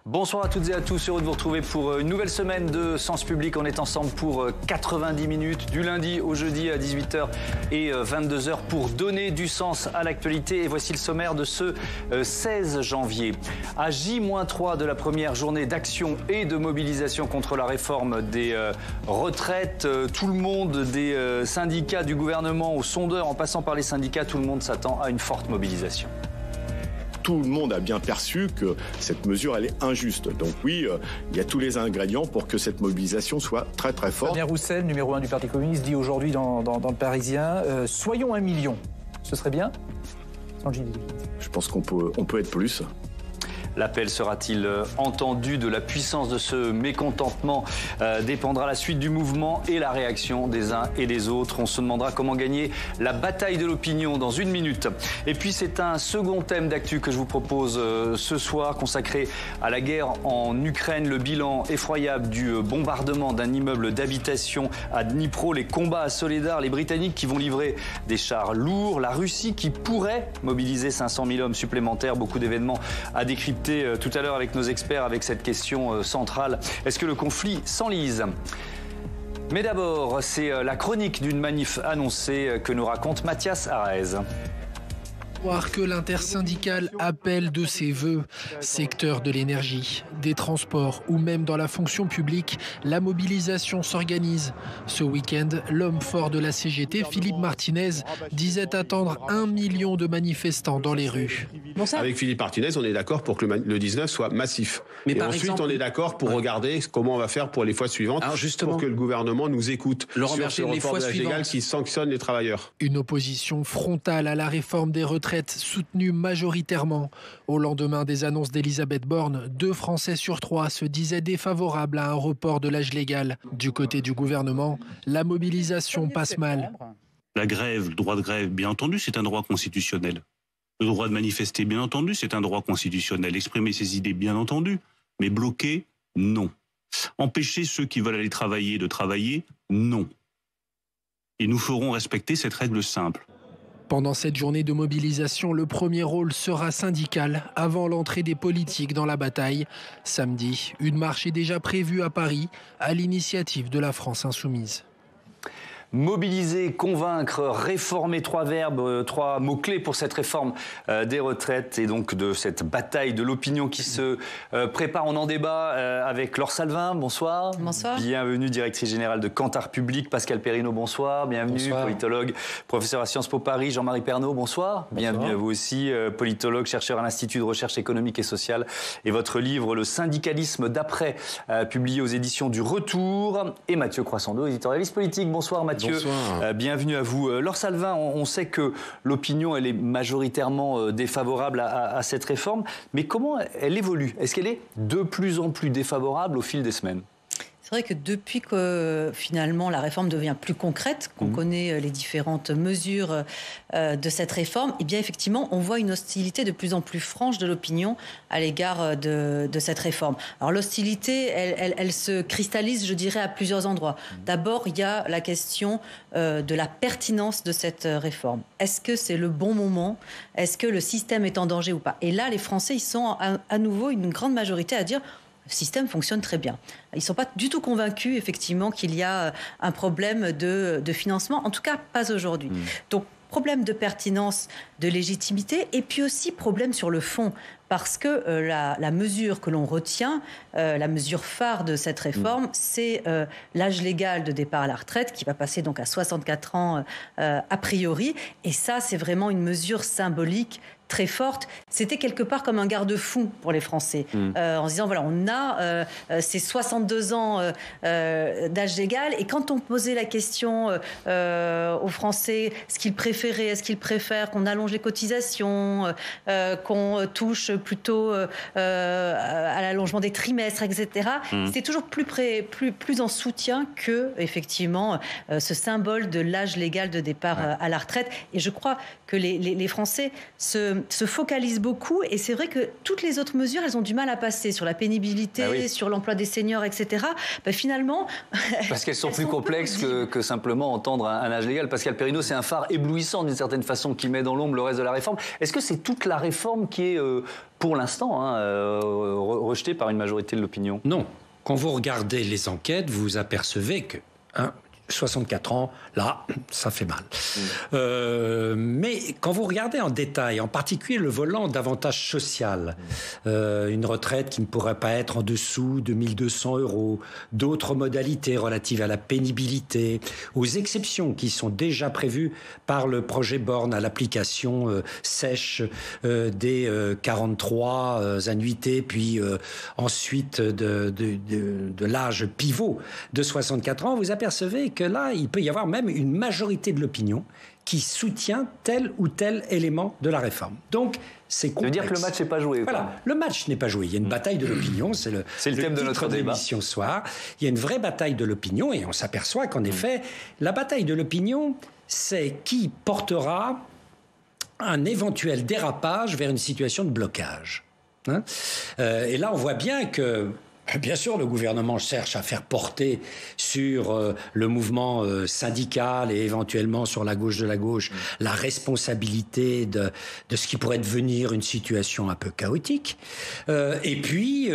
Bonsoir à toutes et à tous, heureux de vous retrouver pour une nouvelle semaine de Sens Public. On est ensemble pour 90 minutes, du lundi au jeudi à 18h et 22h pour donner du sens à l'actualité. Et voici le sommaire de ce 16 janvier. À J-3 de la première journée d'action et de mobilisation contre la réforme des retraites, tout le monde, des syndicats, du gouvernement aux sondeurs, en passant par les syndicats, tout le monde s'attend à une forte mobilisation. Tout le monde a bien perçu que cette mesure, elle est injuste. Donc oui, il y a tous les ingrédients pour que cette mobilisation soit très très forte. Fabien Roussel, numéro 1 du Parti communiste, dit aujourd'hui dans le Parisien, soyons 1 million. Ce serait bien ? Je pense qu'on peut être plus. L'appel sera-t-il entendu? De la puissance de ce mécontentement dépendra la suite du mouvement et la réaction des uns et des autres. On se demandera comment gagner la bataille de l'opinion dans une minute. Et puis c'est un second thème d'actu que je vous propose ce soir, consacré à la guerre en Ukraine, le bilan effroyable du bombardement d'un immeuble d'habitation à Dnipro, les combats à Soledar, les Britanniques qui vont livrer des chars lourds, la Russie qui pourrait mobiliser 500 000 hommes supplémentaires, beaucoup d'événements à décrypter tout à l'heure avec nos experts, avec cette question centrale. Est-ce que le conflit s'enlise ? Mais d'abord, c'est la chronique d'une manif annoncée que nous raconte Mathias Araez. Que l'intersyndicale appelle de ses vœux, secteur de l'énergie, des transports ou même dans la fonction publique, la mobilisation s'organise. Ce week-end, l'homme fort de la CGT, Philippe Martinez, disait attendre 1 million de manifestants dans les rues. Avec Philippe Martinez, on est d'accord pour que le 19 soit massif. Et ensuite, on est d'accord pour regarder comment on va faire pour les fois suivantes, pour que le gouvernement nous écoute sur ce report de l'âge légal qui sanctionne les travailleurs. Une opposition frontale à la réforme des retraites soutenue majoritairement. Au lendemain des annonces d'Elisabeth Borne, 2 Français sur 3 se disaient défavorables à un report de l'âge légal. Du côté du gouvernement, la mobilisation passe mal. La grève, le droit de grève, bien entendu, c'est un droit constitutionnel. Le droit de manifester, bien entendu, c'est un droit constitutionnel. Exprimer ses idées, bien entendu. Mais bloquer, non. Empêcher ceux qui veulent aller travailler de travailler, non. Et nous ferons respecter cette règle simple. Pendant cette journée de mobilisation, le premier rôle sera syndical avant l'entrée des politiques dans la bataille. Samedi, une marche est déjà prévue à Paris à l'initiative de la France Insoumise. Mobiliser, convaincre, réformer, 3 verbes, 3 mots-clés pour cette réforme des retraites et donc de cette bataille de l'opinion qui se prépare. On en débat avec Laure Salvin, bonsoir. Bonsoir. Bienvenue, directrice générale de Kantar Public. Pascal Perrineau, bonsoir. Bienvenue, bonsoir. Politologue, professeur à Sciences Po Paris. Jean-Marie Pernaut, bonsoir. Bienvenue à vous aussi, politologue, chercheur à l'Institut de recherche économique et sociale. Et votre livre, Le syndicalisme d'après, publié aux éditions du Retour. Et Mathieu Croissando, éditorialiste politique. Bonsoir Mathieu. Bienvenue à vous. Laure Salvin, on sait que l'opinion elle est majoritairement défavorable à cette réforme, mais comment elle évolue? Est-ce qu'elle est de plus en plus défavorable au fil des semaines? C'est vrai que depuis que finalement la réforme devient plus concrète, qu'on connaît les différentes mesures de cette réforme, eh bien effectivement on voit une hostilité de plus en plus franche de l'opinion à l'égard de cette réforme. Alors l'hostilité, elle se cristallise, je dirais, à plusieurs endroits. D'abord, il y a la question de la pertinence de cette réforme. Est-ce que c'est le bon moment? Est-ce que le système est en danger ou pas? Et là, les Français, ils sont à nouveau une grande majorité à dire le système fonctionne très bien. Ils ne sont pas du tout convaincus, effectivement, qu'il y a un problème de financement. En tout cas, pas aujourd'hui. Donc, problème de pertinence, de légitimité, et puis aussi problème sur le fond. Parce que la mesure que l'on retient, la mesure phare de cette réforme, c'est l'âge légal de départ à la retraite, qui va passer donc à 64 ans a priori. Et ça, c'est vraiment une mesure symbolique très forte. C'était quelque part comme un garde-fou pour les Français, en se disant, voilà, on a ces 62 ans d'âge légal, et quand on posait la question aux Français, ce qu'ils préféraient, est-ce qu'ils préfèrent qu'on allonge les cotisations, qu'on touche plutôt à l'allongement des trimestres, etc., c'était toujours plus en soutien que, effectivement, ce symbole de l'âge légal de départ à la retraite. Et je crois que les Français se focalisent beaucoup, et c'est vrai que toutes les autres mesures, elles ont du mal à passer sur la pénibilité, sur l'emploi des seniors, etc. Finalement... Parce qu'elles sont plus complexes que simplement entendre un âge légal. Pascal Perrineau, c'est un phare éblouissant d'une certaine façon qui met dans l'ombre le reste de la réforme. Est-ce que c'est toute la réforme qui est pour l'instant, rejeté par une majorité de l'opinion. Non. Quand vous regardez les enquêtes, vous apercevez que 64 ans, là, ça fait mal. Mais quand vous regardez en détail, en particulier le volant d'avantage social, une retraite qui ne pourrait pas être en dessous de 1 200 €, d'autres modalités relatives à la pénibilité, aux exceptions qui sont déjà prévues par le projet Borne à l'application sèche des 43 annuités, puis ensuite de l'âge pivot de 64 ans, vous apercevez que là, il peut y avoir même une majorité de l'opinion qui soutient tel ou tel élément de la réforme. Donc, c'est complexe. Ça veut dire que le match n'est pas joué. Voilà, le match n'est pas joué. Il y a une bataille de l'opinion, c'est le thème de notre débat. L'émission ce soir. Il y a une vraie bataille de l'opinion et on s'aperçoit qu'en effet, la bataille de l'opinion, c'est qui portera un éventuel dérapage vers une situation de blocage. Et là, on voit bien que bien sûr, le gouvernement cherche à faire porter sur le mouvement syndical et éventuellement sur la gauche de la gauche la responsabilité de ce qui pourrait devenir une situation un peu chaotique. Et puis,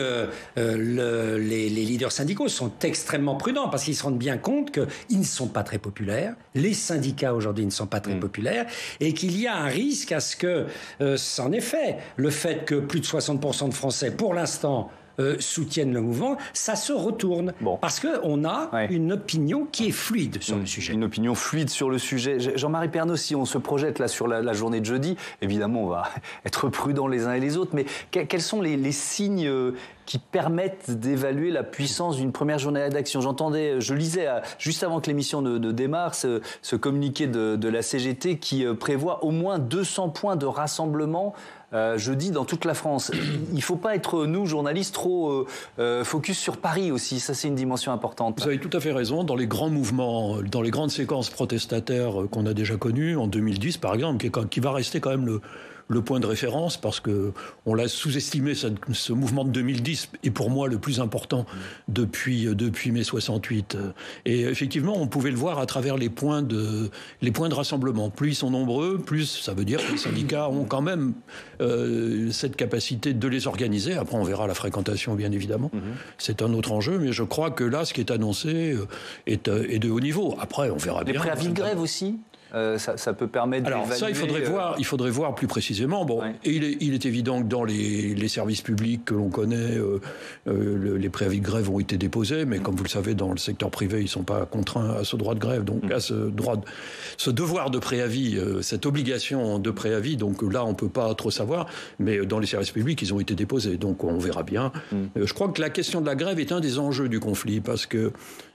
les leaders syndicaux sont extrêmement prudents parce qu'ils se rendent bien compte qu'ils ne sont pas très populaires. Les syndicats aujourd'hui ne sont pas très populaires et qu'il y a un risque à ce que, en effet, le fait que plus de 60% de Français, pour l'instant, soutiennent le mouvement, ça se retourne. Parce qu'on a une opinion qui est fluide sur le sujet. Une opinion fluide sur le sujet. Jean-Marie Pernaut, si on se projette là sur la journée de jeudi, évidemment, on va être prudents les uns et les autres, mais quels sont les signes qui permettent d'évaluer la puissance d'une première journée d'action? Je lisais juste avant que l'émission ne démarre ce communiqué de la CGT qui prévoit au moins 200 points de rassemblement jeudi dans toute la France. Il ne faut pas être, nous, journalistes, trop focus sur Paris aussi. Ça, c'est une dimension importante. Vous avez tout à fait raison. Dans les grands mouvements, dans les grandes séquences protestataires qu'on a déjà connues, en 2010 par exemple, qui va rester quand même le point de référence parce qu'on l'a sous-estimé, ce mouvement de 2010 est pour moi le plus important depuis mai 68. Et effectivement, on pouvait le voir à travers les points de rassemblement. Plus ils sont nombreux, plus ça veut dire que les syndicats ont quand même cette capacité de les organiser. Après, on verra la fréquentation, bien évidemment. C'est un autre enjeu, mais je crois que là, ce qui est annoncé est de haut niveau. Après, on verra bien. Les préavis de grève aussi ça peut permettre d'évaluer... Alors ça, il faudrait voir plus précisément. Bon, et il est évident que dans les services publics que l'on connaît, les préavis de grève ont été déposés, mais comme vous le savez, dans le secteur privé, ils ne sont pas contraints à ce droit de grève, donc à ce devoir de préavis, cette obligation de préavis. Donc là, on ne peut pas trop savoir, mais dans les services publics, ils ont été déposés, donc on verra bien. Je crois que la question de la grève est un des enjeux du conflit, parce que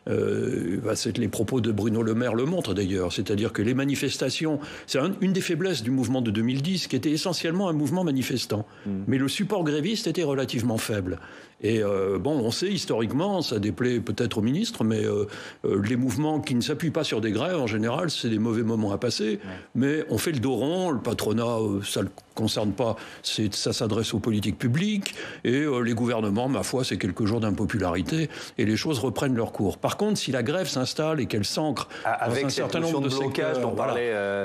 les propos de Bruno Le Maire le montrent d'ailleurs, c'est-à-dire que les manifestations, c'est une des faiblesses du mouvement de 2010, qui était essentiellement un mouvement manifestant. Mais le support gréviste était relativement faible. Et on sait historiquement, ça déplaît peut-être au ministre, mais les mouvements qui ne s'appuient pas sur des grèves, en général, c'est des mauvais moments à passer. Mais on fait le dos rond, le patronat, ça ne le concerne pas, ça s'adresse aux politiques publiques, et les gouvernements, ma foi, c'est quelques jours d'impopularité, et les choses reprennent leur cours. Par contre, si la grève s'installe et qu'elle s'ancre dans un certain nombre de secteurs,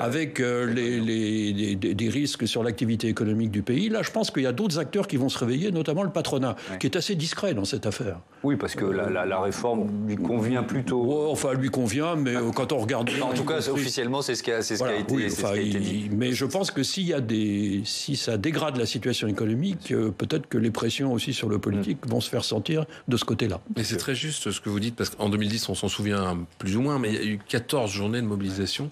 avec des risques sur l'activité économique du pays, là, je pense qu'il y a d'autres acteurs qui vont se réveiller, notamment le patronat, qui est assez discret dans cette affaire. Oui, parce que la réforme lui convient plutôt. Enfin, elle lui convient, mais quand on regarde... En tout cas, officiellement, c'est ce qui a été dit. Mais je pense que si ça dégrade la situation économique, peut-être que les pressions aussi sur le politique vont se faire sentir de ce côté-là. Mais c'est très juste ce que vous dites, parce qu'en 2010, on s'en souvient plus ou moins, mais il y a eu 14 journées de mobilisation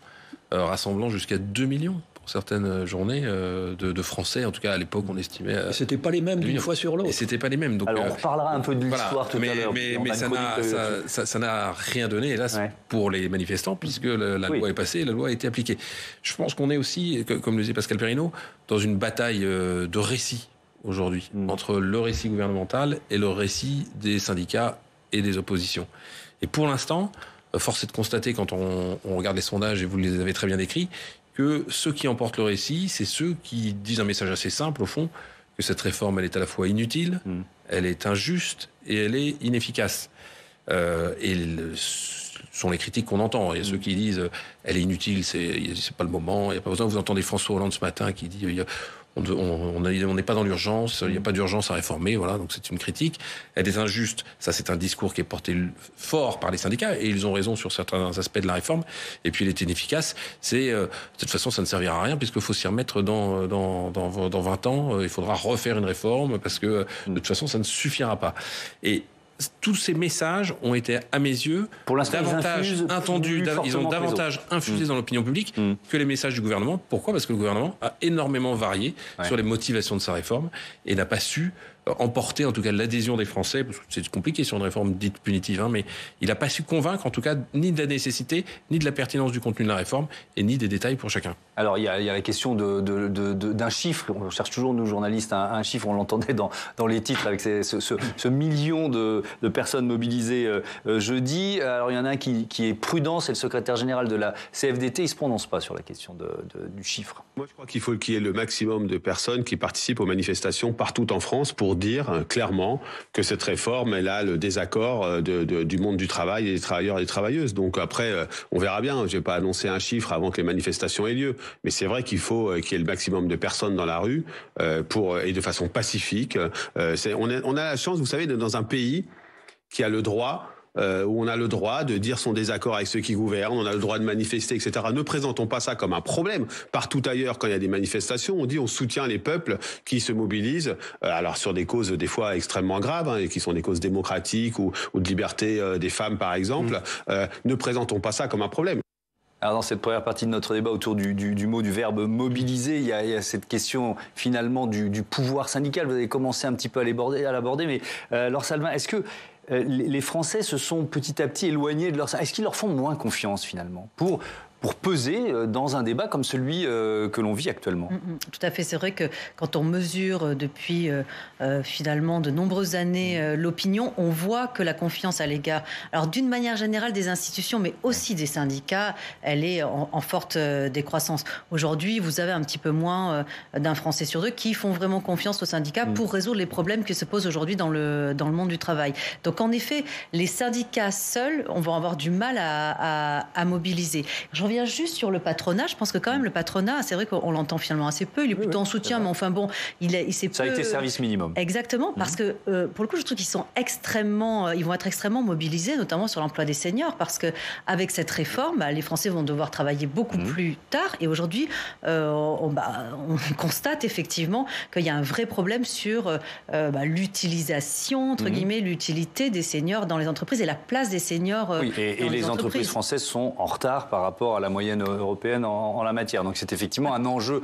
rassemblant jusqu'à 2 millions pour certaines journées de Français. En tout cas, à l'époque, on estimait... Et c'était pas les mêmes d'une fois sur l'autre. Et c'était pas les mêmes. Donc, alors, on reparlera un peu de l'histoire tout à l'heure. Mais ça n'a rien donné, hélas, pour les manifestants, puisque la loi est passée et la loi a été appliquée. Je pense qu'on est aussi, comme le disait Pascal Perrineau, dans une bataille de récits aujourd'hui, entre le récit gouvernemental et le récit des syndicats et des oppositions. Et pour l'instant, force est de constater, quand on regarde les sondages, et vous les avez très bien décrits, que ceux qui emportent le récit, c'est ceux qui disent un message assez simple, au fond, que cette réforme, elle est à la fois inutile, elle est injuste et elle est inefficace. Sont les critiques qu'on entend. Il y a ceux qui disent elle est inutile, c'est pas le moment, il n'y a pas besoin. Vous entendez François Hollande ce matin qui dit on n'est pas dans l'urgence, il n'y a pas d'urgence à réformer, voilà, donc c'est une critique. Elle est injuste, ça c'est un discours qui est porté fort par les syndicats, et ils ont raison sur certains aspects de la réforme, et puis elle est inefficace, de toute façon ça ne servira à rien, puisqu'il faut s'y remettre dans 20 ans, il faudra refaire une réforme, parce que de toute façon ça ne suffira pas. Et tous ces messages ont été, à mes yeux, pour l'instant, davantage entendus, ils ont davantage infusé dans l'opinion publique que les messages du gouvernement. Pourquoi ? Parce que le gouvernement a énormément varié sur les motivations de sa réforme et n'a pas su emporter en tout cas l'adhésion des Français, parce que c'est compliqué sur une réforme dite punitive, mais il n'a pas su convaincre en tout cas ni de la nécessité, ni de la pertinence du contenu de la réforme, et ni des détails pour chacun. Alors il y a la question d'un chiffre, on cherche toujours nous journalistes un chiffre, on l'entendait dans les titres avec ce million de personnes mobilisées jeudi. Alors il y en a un qui est prudent, c'est le secrétaire général de la CFDT, il ne se prononce pas sur la question du chiffre. Moi je crois qu'il faut qu'il y ait le maximum de personnes qui participent aux manifestations partout en France pour dire clairement que cette réforme, elle a le désaccord du monde du travail et des travailleurs et des travailleuses. Donc après, on verra bien. Je vais pas annoncer un chiffre avant que les manifestations aient lieu. Mais c'est vrai qu'il faut qu'il y ait le maximum de personnes dans la rue et de façon pacifique. On a la chance, vous savez, d'être dans un pays qui a le droit où on a le droit de dire son désaccord avec ceux qui gouvernent, on a le droit de manifester, etc. Ne présentons pas ça comme un problème. Partout ailleurs, quand il y a des manifestations, on dit on soutient les peuples qui se mobilisent, alors sur des causes des fois extrêmement graves, et qui sont des causes démocratiques ou de liberté des femmes, par exemple. Ne présentons pas ça comme un problème. Alors dans cette première partie de notre débat autour du mot, du verbe mobiliser, il y a cette question finalement du pouvoir syndical. Vous avez commencé un petit peu à l'aborder, mais Laure Salvin, est-ce que les Français se sont petit à petit éloignés de leur... Est-ce qu'ils leur font moins confiance finalement pour peser dans un débat comme celui que l'on vit actuellement? Tout à fait, c'est vrai que quand on mesure depuis finalement de nombreuses années l'opinion, on voit que la confiance à l'égard, alors d'une manière générale des institutions, mais aussi des syndicats, elle est en forte décroissance. Aujourd'hui, vous avez un petit peu moins d'un Français sur deux qui font vraiment confiance aux syndicats pour résoudre les problèmes qui se posent aujourd'hui dans le monde du travail. Donc en effet, les syndicats seuls, on va avoir du mal à mobiliser. Je reviens juste sur le patronat. Je pense que quand même le patronat, c'est vrai qu'on l'entend finalement assez peu. Il est plutôt en soutien, mais enfin bon, il s'est peu... Ça a été service minimum. Exactement, parce que pour le coup, je trouve qu'ils sont ils vont être extrêmement mobilisés, notamment sur l'emploi des seniors, parce que avec cette réforme, les Français vont devoir travailler beaucoup plus tard. Et aujourd'hui, on constate effectivement qu'il y a un vrai problème sur l'utilisation, entre guillemets, l'utilité des seniors dans les entreprises et la place des seniors. Oui, et les entreprises françaises sont en retard par rapport à la moyenne européenne en la matière. Donc c'est effectivement un enjeu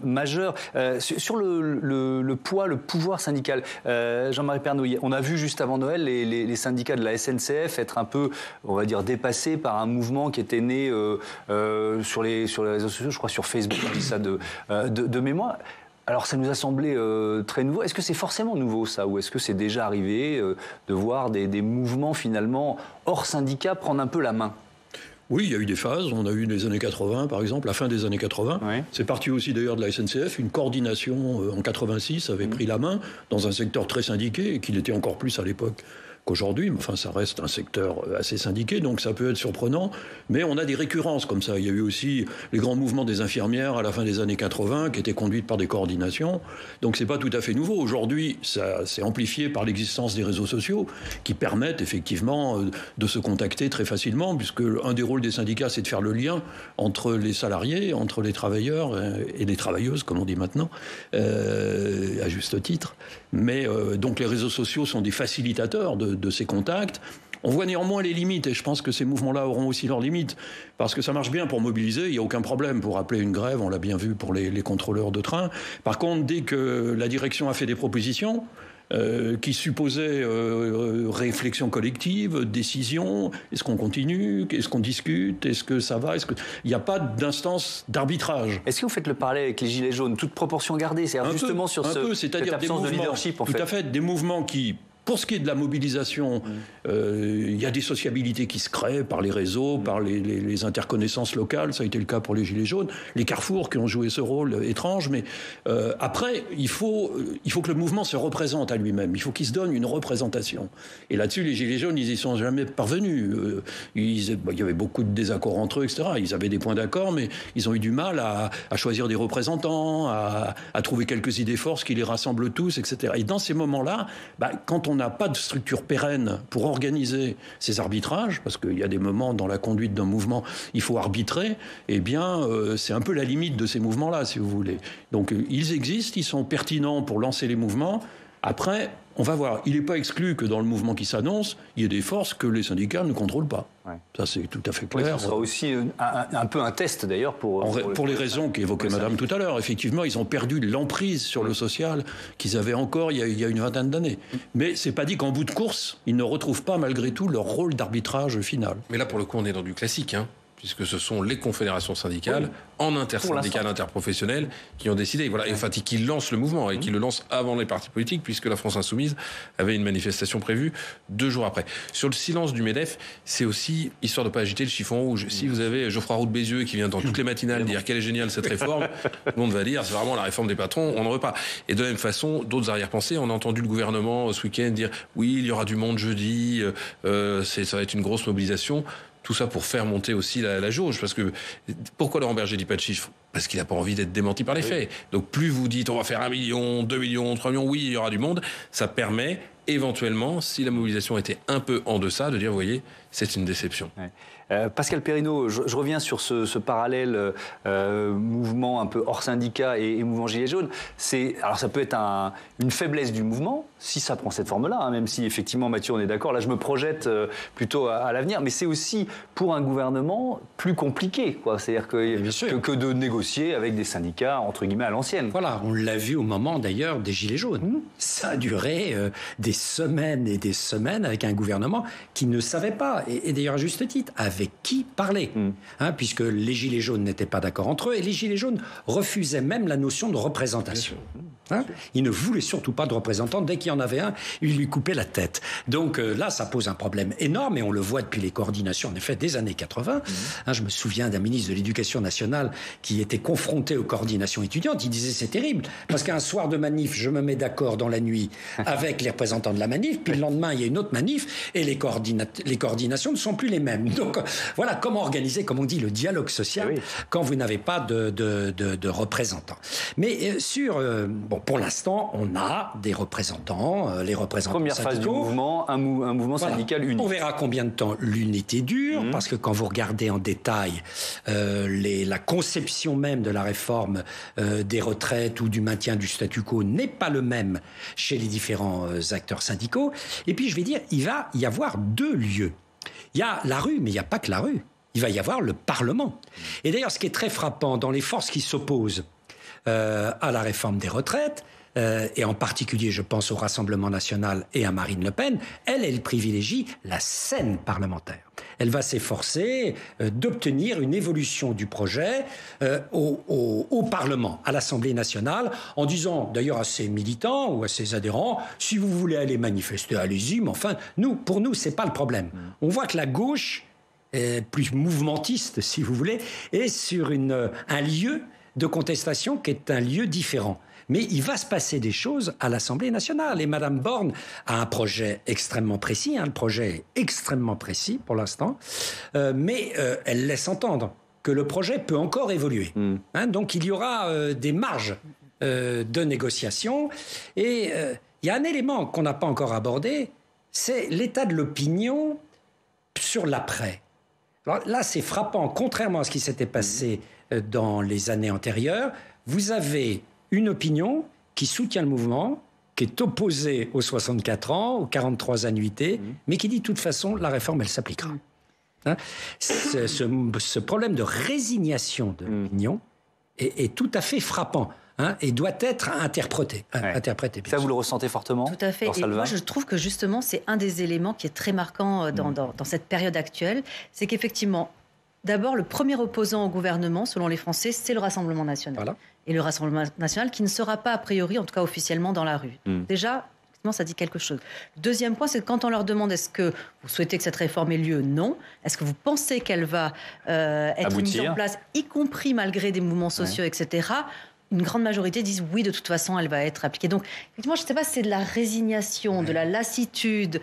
majeur. Sur le poids, le pouvoir syndical, Jean-Marie Pernouillet, on a vu juste avant Noël les syndicats de la SNCF être un peu, on va dire, dépassés par un mouvement qui était né sur les réseaux sociaux, je crois sur Facebook, on dit ça de mémoire. Alors ça nous a semblé très nouveau. Est-ce que c'est forcément nouveau ça, ou est-ce que c'est déjà arrivé de voir des mouvements finalement hors syndicat prendre un peu la main ? Oui, il y a eu des phases. On a eu les années 80, par exemple, la fin des années 80. Oui. C'est parti aussi d'ailleurs de la SNCF. Une coordination en 86 avait pris la main dans un secteur très syndiqué, et qu'il était encore plus à l'époque qu'aujourd'hui. Enfin, ça reste un secteur assez syndiqué, donc ça peut être surprenant. Mais on a des récurrences comme ça. Il y a eu aussi les grands mouvements des infirmières à la fin des années 80 qui étaient conduites par des coordinations. Donc c'est pas tout à fait nouveau. Aujourd'hui, ça s'est amplifié par l'existence des réseaux sociaux qui permettent effectivement de se contacter très facilement, puisque un des rôles des syndicats, c'est de faire le lien entre les salariés, entre les travailleurs et les travailleuses, comme on dit maintenant, à juste titre. Mais donc les réseaux sociaux sont des facilitateurs de ces contacts. On voit néanmoins les limites, et je pense que ces mouvements-là auront aussi leurs limites, parce que ça marche bien pour mobiliser, il n'y a aucun problème pour appeler une grève, on l'a bien vu pour les contrôleurs de train. Par contre, dès que la direction a fait des propositions qui supposaient réflexion collective, décision, est-ce qu'on continue, est-ce qu'on discute, est-ce que ça va, il n'y a pas d'instance d'arbitrage. Est-ce que vous faites le parallèle avec les Gilets jaunes, toute proportion gardée, c'est justement sur cette absence de leadership en fait. Tout à fait, des mouvements qui Pour ce qui est de la mobilisation, il y a des sociabilités qui se créent par les réseaux, par les interconnaissances locales. Ça a été le cas pour les Gilets jaunes, les Carrefour qui ont joué ce rôle étrange. Mais après, il faut que le mouvement se représente à lui-même. Il faut qu'il se donne une représentation. Et là-dessus, les Gilets jaunes, ils y sont jamais parvenus. Il y avait beaucoup de désaccords entre eux, etc. Ils avaient des points d'accord, mais ils ont eu du mal à choisir des représentants, à trouver quelques idées forces qui les rassemblent tous, etc. Et dans ces moments-là, quand on n'a pas de structure pérenne pour organiser ces arbitrages, parce qu'il y a des moments dans la conduite d'un mouvement, il faut arbitrer, eh bien, c'est un peu la limite de ces mouvements-là, si vous voulez. Donc, ils existent, ils sont pertinents pour lancer les mouvements. Après, on va voir. Il n'est pas exclu que dans le mouvement qui s'annonce, il y ait des forces que les syndicats ne contrôlent pas. Ouais. Ça, c'est tout à fait clair. Oui, ce sera aussi un peu un test, d'ailleurs, pour les raisons qu'évoquait Madame tout à l'heure. Effectivement, ils ont perdu l'emprise sur le social qu'ils avaient encore il y a une vingtaine d'années. Mais c'est pas dit qu'en bout de course, ils ne retrouvent pas, malgré tout, leur rôle d'arbitrage final. Mais là, pour le coup, on est dans du classique, puisque ce sont les confédérations syndicales, en intersyndicales, interprofessionnelles, qui ont décidé, voilà, et enfin, qui lancent le mouvement, et qui le lancent avant les partis politiques, puisque la France Insoumise avait une manifestation prévue 2 jours après. Sur le silence du MEDEF, c'est aussi, histoire de ne pas agiter le chiffon rouge, si vous avez Geoffroy Roux de Bézieux qui vient dans toutes les matinales dire quelle est géniale cette réforme, tout le monde va dire, c'est vraiment la réforme des patrons, on ne veut pas. Et de la même façon, d'autres arrière-pensées, on a entendu le gouvernement ce week-end dire, oui, il y aura du monde jeudi, ça va être une grosse mobilisation. Tout ça pour faire monter aussi la jauge. Parce que pourquoi Laurent Berger dit pas de chiffres ? Parce qu'il n'a pas envie d'être démenti par les faits. Donc plus vous dites on va faire 1 million, 2 millions, 3 millions, oui, il y aura du monde, ça permet éventuellement, si la mobilisation était un peu en deçà, de dire, vous voyez, c'est une déception. Ouais. Pascal Perrineau, je reviens sur ce parallèle mouvement un peu hors syndicat et mouvement Gilets jaunes. Alors ça peut être une faiblesse du mouvement, si ça prend cette forme-là, même si effectivement, Mathieu, on est d'accord, là je me projette plutôt à l'avenir, mais c'est aussi pour un gouvernement plus compliqué, quoi. C'est-à-dire que de négocier avec des syndicats, entre guillemets, à l'ancienne. Voilà, on l'a vu au moment d'ailleurs des Gilets jaunes. Ça a duré des semaines et des semaines avec un gouvernement qui ne savait pas, et d'ailleurs à juste titre, avec qui parler, puisque les Gilets jaunes n'étaient pas d'accord entre eux, et les Gilets jaunes refusaient même la notion de représentation. Ils ne voulaient surtout pas de représentants. Dès qu'il y en avait un, ils lui coupaient la tête. Donc là, ça pose un problème énorme, et on le voit depuis les coordinations, en effet, des années 80. Je me souviens d'un ministre de l'Éducation nationale qui était confronté aux coordinations étudiantes. Il disait, c'est terrible, parce qu'un soir de manif, je me mets d'accord dans la nuit avec les représentants de la manif, puis le lendemain, il y a une autre manif, et les coordinations ne sont plus les mêmes. Donc voilà comment organiser, comme on dit, le dialogue social quand vous n'avez pas de représentants. Mais pour l'instant, on a des représentants, les représentants première syndicaux. Phase du mouvement, un mouvement syndical unique. On verra combien de temps l'unité dure, parce que quand vous regardez en détail la conception même de la réforme des retraites ou du maintien du statu quo n'est pas le même chez les différents acteurs syndicaux. Et puis, je vais dire, il va y avoir 2 lieux. Il y a la rue, mais il n'y a pas que la rue. Il va y avoir le Parlement. Et d'ailleurs, ce qui est très frappant dans les forces qui s'opposent à la réforme des retraites, et en particulier, je pense au Rassemblement national et à Marine Le Pen, elle privilégie la scène parlementaire. Elle va s'efforcer d'obtenir une évolution du projet au Parlement, à l'Assemblée nationale, en disant d'ailleurs à ses militants ou à ses adhérents, si vous voulez aller manifester, allez-y, mais enfin, pour nous, c'est pas le problème. On voit que la gauche, plus mouvementiste, si vous voulez, est sur un lieu de contestation qui est un lieu différent. Mais il va se passer des choses à l'Assemblée nationale. Et Mme Borne a un projet extrêmement précis. Le projet est extrêmement précis pour l'instant. Mais elle laisse entendre que le projet peut encore évoluer. Donc il y aura des marges de négociation. Et il y a un élément qu'on n'a pas encore abordé, c'est l'état de l'opinion sur l'après. Alors là, c'est frappant. Contrairement à ce qui s'était passé dans les années antérieures, vous avez une opinion qui soutient le mouvement, qui est opposée aux 64 ans, aux 43 annuités, mais qui dit de toute façon, la réforme, elle s'appliquera. Ce problème de résignation de l'opinion est tout à fait frappant. Et doit être interprété. Ça, vous le ressentez fortement ? Tout à fait. Et moi, je trouve que justement, c'est un des éléments qui est très marquant dans cette période actuelle. C'est qu'effectivement, d'abord, le premier opposant au gouvernement, selon les Français, c'est le Rassemblement national. Voilà. Et le Rassemblement national qui ne sera pas, a priori, en tout cas officiellement, dans la rue. Déjà, effectivement, ça dit quelque chose. Le deuxième point, c'est que quand on leur demande est-ce que vous souhaitez que cette réforme ait lieu, non. Est-ce que vous pensez qu'elle va être mise en place, y compris malgré des mouvements sociaux, etc. Une grande majorité disent oui, de toute façon, elle va être appliquée. Donc, effectivement, je ne sais pas si c'est de la résignation, de la lassitude.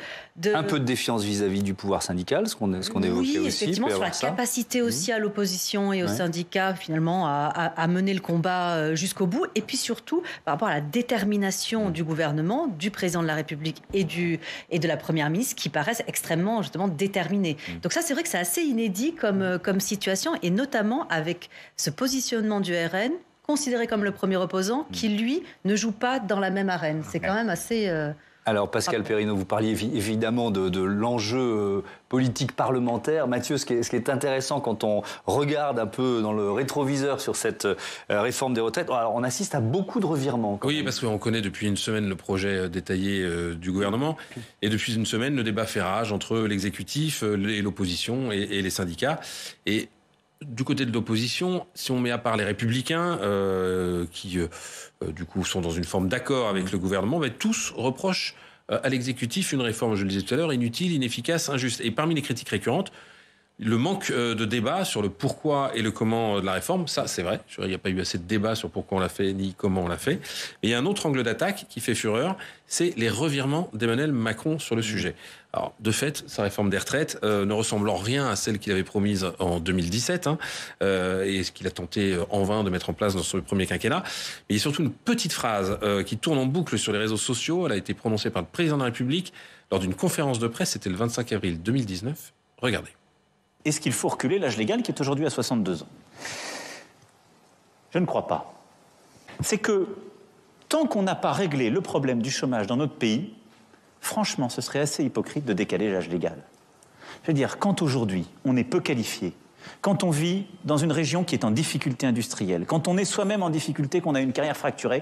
Un peu de défiance vis-à-vis du pouvoir syndical, ce qu'on évoquait aussi. Oui, effectivement, sur la capacité aussi à l'opposition et aux syndicats, finalement, à mener le combat jusqu'au bout. Et puis surtout, par rapport à la détermination du gouvernement, du président de la République et de la Première ministre, qui paraissent extrêmement, justement, déterminés. Donc ça, c'est vrai que c'est assez inédit comme situation, et notamment avec ce positionnement du RN, considéré comme le premier opposant, qui, lui, ne joue pas dans la même arène. C'est quand même assez... Alors, Pascal Perrineau, vous parliez évidemment de l'enjeu politique parlementaire. Mathieu, ce qui est intéressant quand on regarde un peu dans le rétroviseur sur cette réforme des retraites, alors on assiste à beaucoup de revirements. Oui, parce qu'on connaît depuis une semaine le projet détaillé du gouvernement, et depuis une semaine, le débat fait rage entre l'exécutif, l'opposition et les syndicats. Et du côté de l'opposition, si on met à part les Républicains, qui du coup sont dans une forme d'accord avec le gouvernement, mais tous reprochent à l'exécutif une réforme, je le disais tout à l'heure, inutile, inefficace, injuste. Et parmi les critiques récurrentes, le manque de débat sur le pourquoi et le comment de la réforme, ça c'est vrai. Il n'y a pas eu assez de débat sur pourquoi on l'a fait ni comment on l'a fait. Mais il y a un autre angle d'attaque qui fait fureur, c'est les revirements d'Emmanuel Macron sur le sujet. Alors, de fait, sa réforme des retraites ne ressemble en rien à celle qu'il avait promise en 2017, et ce qu'il a tenté en vain de mettre en place dans son premier quinquennat. Mais il y a surtout une petite phrase qui tourne en boucle sur les réseaux sociaux. Elle a été prononcée par le président de la République lors d'une conférence de presse, c'était le 25 avril 2019. Regardez. Est-ce qu'il faut reculer l'âge légal qui est aujourd'hui à 62 ans? Je ne crois pas. C'est que tant qu'on n'a pas réglé le problème du chômage dans notre pays, franchement, ce serait assez hypocrite de décaler l'âge légal. Je veux dire, quand aujourd'hui on est peu qualifié, quand on vit dans une région qui est en difficulté industrielle, quand on est soi-même en difficulté, qu'on a une carrière fracturée,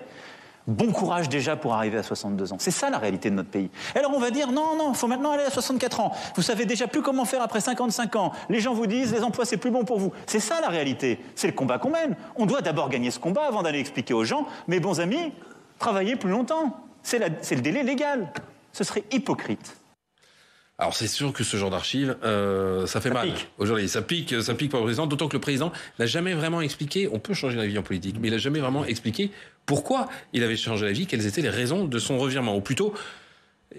bon courage déjà pour arriver à 62 ans. C'est ça la réalité de notre pays. Alors on va dire non, il faut maintenant aller à 64 ans. Vous savez déjà plus comment faire après 55 ans. Les gens vous disent les emplois c'est plus bon pour vous. C'est ça la réalité. C'est le combat qu'on mène. On doit d'abord gagner ce combat avant d'aller expliquer aux gens, mes bons amis, travaillez plus longtemps. C'est le délai légal. Ce serait hypocrite. Alors c'est sûr que ce genre d'archives, ça fait mal. Aujourd'hui, ça pique pour le président, d'autant que le président n'a jamais vraiment expliqué, on peut changer d'avis en politique, mais il n'a jamais vraiment expliqué pourquoi il avait changé d'avis, quelles étaient les raisons de son revirement. Ou plutôt,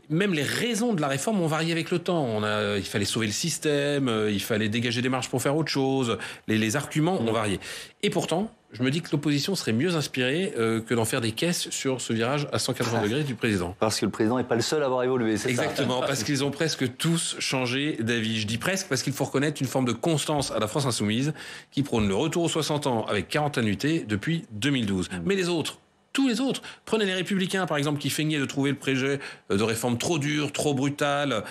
même les raisons de la réforme ont varié avec le temps. Il fallait sauver le système, il fallait dégager des marges pour faire autre chose, les arguments ont varié. Et pourtant, je me dis que l'opposition serait mieux inspirée que d'en faire des caisses sur ce virage à 180 degrés du président. Parce que le président n'est pas le seul à avoir évolué, c'est ça? Exactement, parce qu'ils ont presque tous changé d'avis. Je dis presque parce qu'il faut reconnaître une forme de constance à la France insoumise qui prône le retour aux 60 ans avec 40 annuités depuis 2012. Mais les autres, tous les autres, prenez les Républicains par exemple qui feignaient de trouver le projet de réforme trop dur, trop brutal.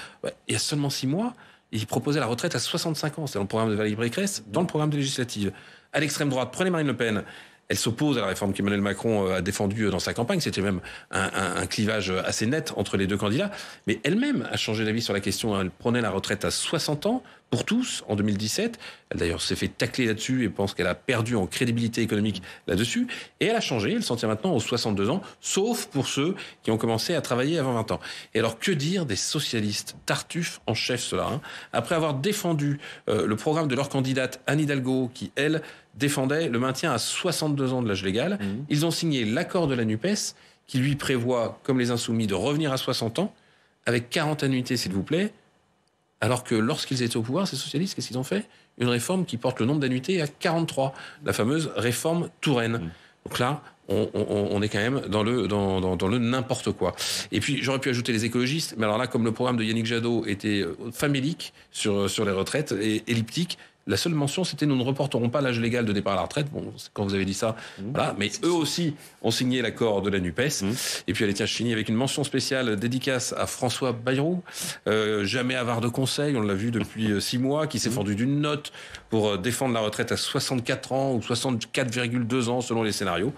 Il y a seulement 6 mois, ils proposaient la retraite à 65 ans. C'est dans le programme de Valérie Pécresse, dans le programme des législatives. À l'extrême droite, prenez Marine Le Pen. Elle s'oppose à la réforme qu'Emmanuel Macron a défendue dans sa campagne. C'était même un clivage assez net entre les deux candidats. Mais elle-même a changé d'avis sur la question. Elle prenait la retraite à 60 ans pour tous en 2017. Elle d'ailleurs s'est fait tacler là-dessus et pense qu'elle a perdu en crédibilité économique là-dessus. Et elle a changé. Elle s'en tient maintenant aux 62 ans, sauf pour ceux qui ont commencé à travailler avant 20 ans. Et alors que dire des socialistes tartuffes en chef, ceux-là, après avoir défendu le programme de leur candidate Anne Hidalgo, qui, elle, défendait le maintien à 62 ans de l'âge légal. Ils ont signé l'accord de la NUPES qui lui prévoit, comme les Insoumis, de revenir à 60 ans avec 40 annuités, s'il vous plaît. Alors que lorsqu'ils étaient au pouvoir, ces socialistes, qu'est-ce qu'ils ont fait? Une réforme qui porte le nombre d'annuités à 43, la fameuse réforme Touraine. Donc là, on est quand même dans le n'importe quoi. Et puis, j'aurais pu ajouter les écologistes, mais alors là, comme le programme de Yannick Jadot était famélique sur les retraites et elliptique, la seule mention, c'était nous ne reporterons pas l'âge légal de départ à la retrate. Bon, quand vous avez dit ça, voilà. Mais eux aussi ont signé l'accord de la NUPES. Et puis, allez, tiens, je finis avec une mention spéciale dédicace à François Bayrou, jamais avare de conseils, on l'a vu depuis 6 mois, qui s'est fendu d'une note pour défendre la retraite à 64 ans ou 64,2 ans selon les scénarios.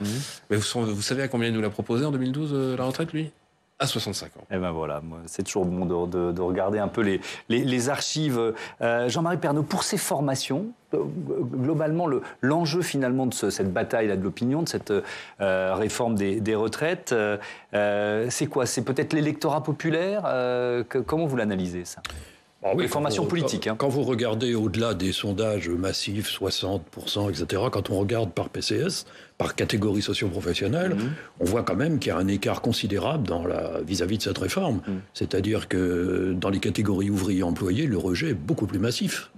Mais vous savez à combien il nous l'a proposé en 2012, la retraite, lui? à 65 ans. Et ben voilà, c'est toujours bon de regarder un peu les archives. Jean-Marie Pernaut, pour ces formations, globalement, l'enjeu finalement de cette bataille-là de l'opinion, de cette réforme des retraites, c'est quoi? C'est peut-être l'électorat populaire? Comment vous l'analysez, ça? Les formations politiques. Quand vous regardez au-delà des sondages massifs, 60%, etc., quand on regarde par PCS, par catégorie socio-professionnelle, on voit quand même qu'il y a un écart considérable vis-à-vis de cette réforme. C'est-à-dire que dans les catégories ouvriers-employés, le rejet est beaucoup plus massif.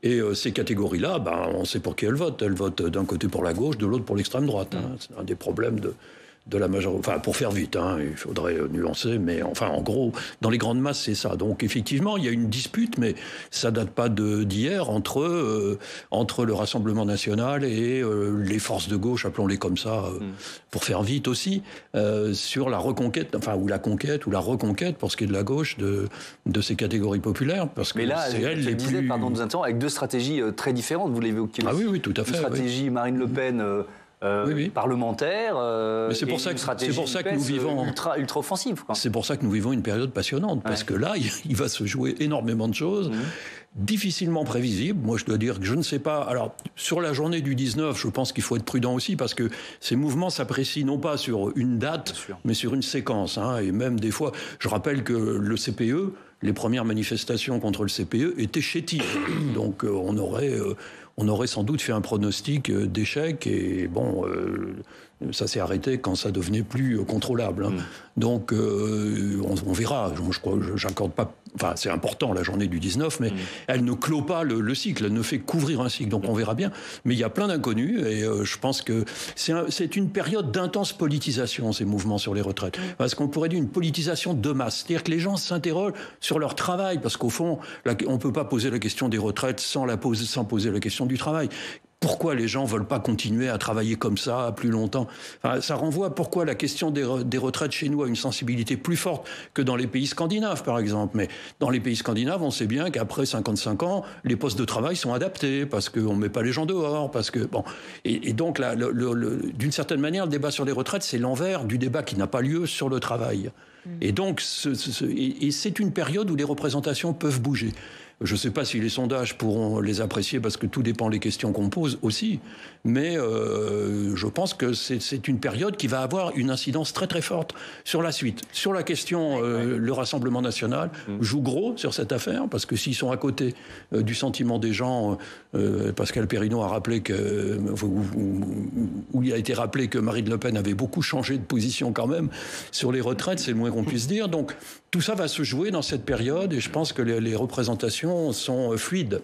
Et ces catégories-là, on sait pour qui elles votent. Elles votent d'un côté pour la gauche, de l'autre pour l'extrême droite. C'est un des problèmes de la majorité. Enfin, pour faire vite, il faudrait nuancer, mais enfin, en gros, dans les grandes masses, c'est ça. Donc, effectivement, il y a une dispute, mais ça date pas d'hier entre le Rassemblement national et les forces de gauche, appelons-les comme ça, pour faire vite aussi, sur la reconquête, ou la conquête, ou la reconquête, pour ce qui est de la gauche, de ces catégories populaires. Parce que mais là, c'est elles les plus... pardon de vous interrompre, avec deux stratégies très différentes, vous l'évoquiez aussi. Oui, tout à fait. Une stratégie Marine Le Pen... parlementaire. Mais c'est pour ça que nous vivons ultra offensive. C'est pour ça que nous vivons une période passionnante, parce que là, il va se jouer énormément de choses. Difficilement prévisibles. Moi, je dois dire que je ne sais pas. Alors, sur la journée du 19, je pense qu'il faut être prudent aussi, parce que ces mouvements s'apprécient non pas sur une date, mais sur une séquence. Et même des fois, je rappelle que le CPE, les premières manifestations contre le CPE étaient chétives. Donc, on aurait sans doute fait un pronostic d'échec, et ça s'est arrêté quand ça devenait plus contrôlable. Donc, on verra. Je crois que j'accorde pas... Enfin, c'est important, la journée du 19, mais elle ne clôt pas le cycle, elle ne fait qu'ouvrir un cycle. Donc, on verra bien. Mais il y a plein d'inconnus, et je pense que c'est une période d'intense politisation, ces mouvements sur les retraites. Parce qu'on pourrait dire une politisation de masse. C'est-à-dire que les gens s'interrogent sur leur travail, parce qu'au fond, on ne peut pas poser la question des retraites sans poser la question du travail. Pourquoi les gens ne veulent pas continuer à travailler comme ça plus longtemps? Ça renvoie à pourquoi la question des retraites chez nous a une sensibilité plus forte que dans les pays scandinaves, par exemple. Mais dans les pays scandinaves, on sait bien qu'après 55 ans, les postes de travail sont adaptés, parce qu'on ne met pas les gens dehors. Et donc, d'une certaine manière, le débat sur les retraites, c'est l'envers du débat qui n'a pas lieu sur le travail. Et donc, c'est une période où les représentations peuvent bouger. Je ne sais pas si les sondages pourront les apprécier, parce que tout dépend des questions qu'on pose aussi. Mais je pense que c'est une période qui va avoir une incidence très très forte sur la suite. Sur la question, le Rassemblement national joue gros sur cette affaire, parce que s'ils sont à côté du sentiment des gens, Pascal Perrineau a rappelé où il a été rappelé que Marine Le Pen avait beaucoup changé de position quand même sur les retraites, c'est le moins qu'on puisse dire. Donc tout ça va se jouer dans cette période, et je pense que les représentations sont fluides.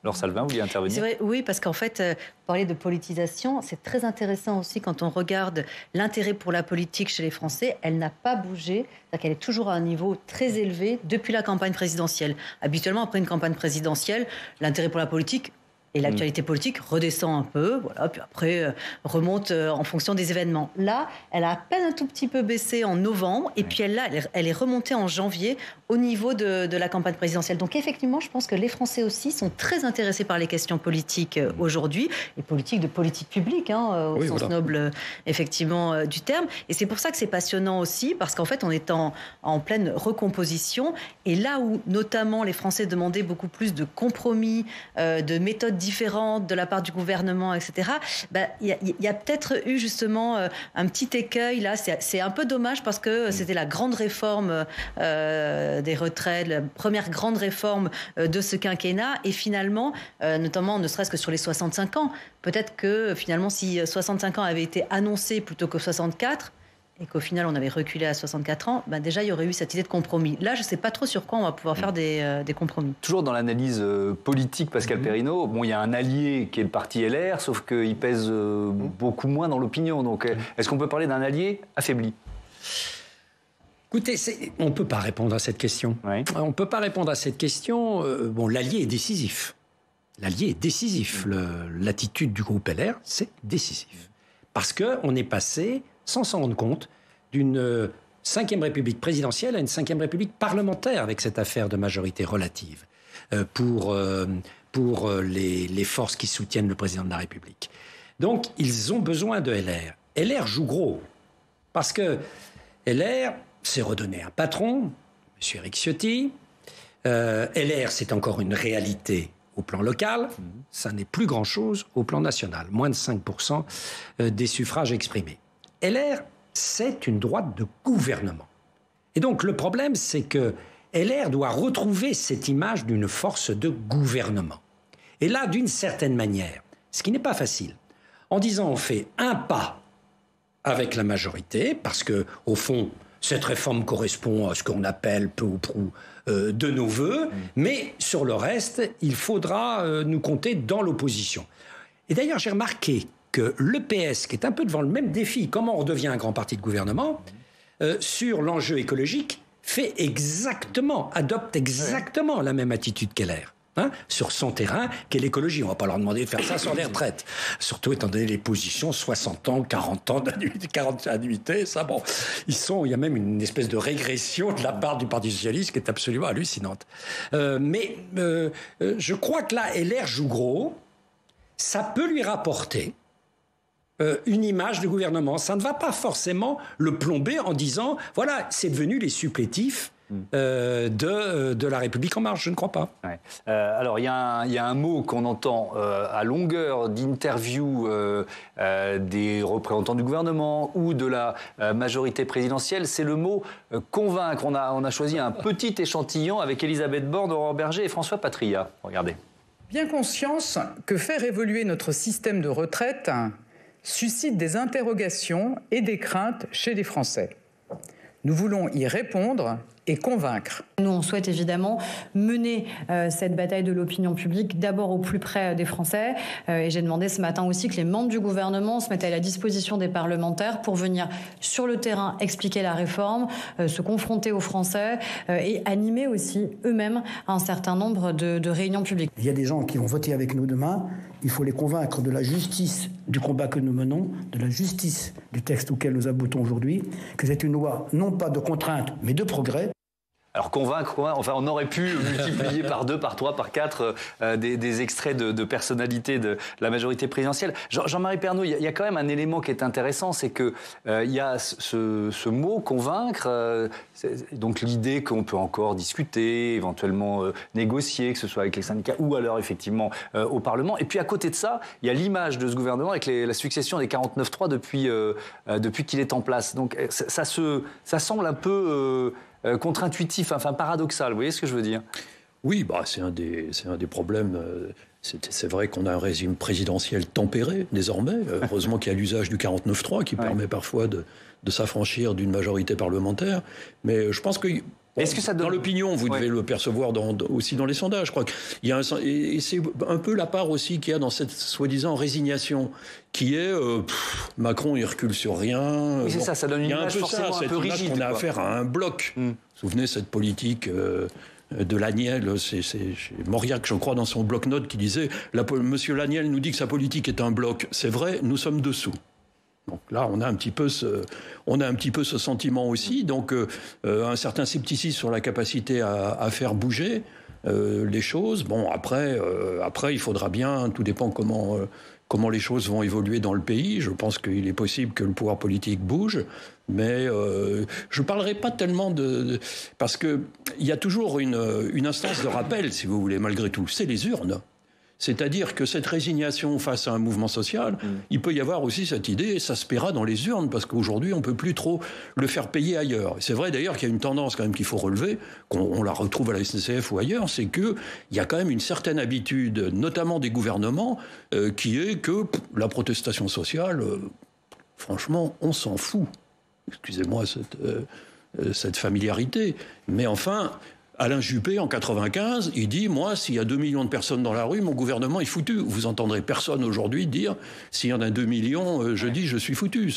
Laure Salvin, vous vouliez intervenir? C'est vrai, oui, parce qu'en fait, parler de politisation, c'est très intéressant aussi quand on regarde l'intérêt pour la politique chez les Français. Elle n'a pas bougé, c'est-à-dire qu'elle est toujours à un niveau très élevé depuis la campagne présidentielle. Habituellement, après une campagne présidentielle, l'intérêt pour la politique et l'actualité politique redescend un peu, puis après remonte en fonction des événements. Là, elle a à peine un tout petit peu baissé en novembre, et puis elle est remontée en janvier au niveau de la campagne présidentielle. Donc effectivement, je pense que les Français aussi sont très intéressés par les questions politiques aujourd'hui, et politique publique, au sens noble effectivement du terme. Et c'est pour ça que c'est passionnant aussi, parce qu'en fait, on est en pleine recomposition, et là où notamment les Français demandaient beaucoup plus de compromis, de méthodes différentes de la part du gouvernement, etc., il y a peut-être eu justement un petit écueil là. C'est un peu dommage, parce que c'était la grande réforme des retraites, la première grande réforme de ce quinquennat, et finalement, notamment ne serait-ce que sur les 65 ans, peut-être que finalement, si 65 ans avaient été annoncés plutôt que 64, et qu'au final on avait reculé à 64 ans, déjà il y aurait eu cette idée de compromis. Là, je ne sais pas trop sur quoi on va pouvoir faire des compromis. Toujours dans l'analyse politique, Pascal Perrineau, il y a un allié qui est le parti LR, sauf qu'il pèse beaucoup moins dans l'opinion. Donc est-ce qu'on peut parler d'un allié affaibli? Écoutez, on ne peut pas répondre à cette question. On ne peut pas répondre à cette question. L'allié est décisif. L'allié est décisif. L'attitude du groupe LR, c'est décisif. Parce qu'on est passé, sans s'en rendre compte, d'une 5e République présidentielle à une 5e République parlementaire, avec cette affaire de majorité relative pour les forces qui soutiennent le président de la République. Donc, ils ont besoin de LR. LR joue gros, parce que LR s'est redonné un patron, M. Éric Ciotti. LR, c'est encore une réalité au plan local. Ça n'est plus grand-chose au plan national. Moins de 5% des suffrages exprimés. LR, c'est une droite de gouvernement. Et donc, le problème, c'est que LR doit retrouver cette image d'une force de gouvernement. Et là, d'une certaine manière, ce qui n'est pas facile, en disant on fait un pas avec la majorité, parce que, au fond, cette réforme correspond à ce qu'on appelle peu ou prou de nos voeux, mais sur le reste, il faudra nous compter dans l'opposition. Et d'ailleurs, j'ai remarqué que le PS, qui est un peu devant le même défi, comment on redevient un grand parti de gouvernement, sur l'enjeu écologique, adopte exactement la même attitude qu'LR. Sur son terrain, qu'est l'écologie. On ne va pas leur demander de faire ça sur les retraites. Surtout étant donné les positions, 60 ans, 40 ans d'annuité, ça, bon, il y a même une espèce de régression de la part du Parti socialiste qui est absolument hallucinante. Mais je crois que là, LR joue gros. Ça peut lui rapporter une image de gouvernement. Ça ne va pas forcément le plomber en disant, voilà, c'est devenu les supplétifs de la République en marche, je ne crois pas. Ouais. Alors, il y a un mot qu'on entend à longueur d'interviews des représentants du gouvernement ou de la majorité présidentielle, c'est le mot convaincre. On a choisi un petit échantillon avec Elisabeth Borne, Aurore Berger et François Patria. Regardez. Bien conscience que faire évoluer notre système de retraite suscite des interrogations et des craintes chez les Français. Nous voulons y répondre et convaincre. Nous, on souhaite évidemment mener cette bataille de l'opinion publique d'abord au plus près des Français. Et j'ai demandé ce matin aussi que les membres du gouvernement se mettent à la disposition des parlementaires pour venir sur le terrain expliquer la réforme, se confronter aux Français et animer aussi eux-mêmes un certain nombre de réunions publiques. Il y a des gens qui vont voter avec nous demain. Il faut les convaincre de la justice du combat que nous menons, de la justice du texte auquel nous aboutons aujourd'hui, que c'est une loi non pas de contrainte, mais de progrès. Alors convaincre, enfin on aurait pu multiplier par 2, par 3, par 4 des extraits de personnalités de la majorité présidentielle. Jean-Marie Pernaut, il y a quand même un élément qui est intéressant, c'est que il y a ce mot convaincre, donc l'idée qu'on peut encore discuter, éventuellement négocier, que ce soit avec les syndicats ou alors effectivement au Parlement. Et puis à côté de ça, il y a l'image de ce gouvernement avec la succession des 49.3 depuis qu'il est en place. Donc ça semble un peu contre-intuitif, enfin paradoxal, vous voyez ce que je veux dire? Oui, c'est un des problèmes. C'est vrai qu'on a un régime présidentiel tempéré, désormais. Heureusement qu'il y a l'usage du 49.3 qui permet parfois de s'affranchir d'une majorité parlementaire. Mais je pense que... Est-ce que ça donne... Dans l'opinion, vous devez le percevoir aussi dans les sondages. Je crois qu'il y a et c'est un peu la part aussi qu'il y a dans cette soi-disant résignation, qui est Macron, il recule sur rien. Oui, c'est ça donne une image forcément un peu rigide. On a affaire à un bloc. Vous vous souvenez cette politique de Laniel, c'est Mauriac, je crois, dans son bloc-notes, qui disait Monsieur Laniel nous dit que sa politique est un bloc. C'est vrai, nous sommes dessous. Donc là, on a un petit peu ce sentiment aussi. Donc un certain scepticisme sur la capacité à faire bouger les choses. Bon, après, il faudra bien, tout dépend comment les choses vont évoluer dans le pays. Je pense qu'il est possible que le pouvoir politique bouge, mais je ne parlerai pas tellement parce qu'il y a toujours une instance de rappel, si vous voulez, malgré tout. C'est les urnes. C'est-à-dire que cette résignation face à un mouvement social, il peut y avoir aussi cette idée, et ça se paiera dans les urnes, parce qu'aujourd'hui, on ne peut plus trop le faire payer ailleurs. C'est vrai d'ailleurs qu'il y a une tendance quand même qu'il faut relever, qu'on la retrouve à la SNCF ou ailleurs, c'est qu'il y a quand même une certaine habitude, notamment des gouvernements, qui est que la protestation sociale, franchement, on s'en fout. Excusez-moi cette familiarité. Mais enfin... Alain Juppé, en 95, il dit « Moi, s'il y a 2 millions de personnes dans la rue, mon gouvernement est foutu. » Vous entendrez personne aujourd'hui dire « S'il y en a 2 millions, je dis je suis foutu. »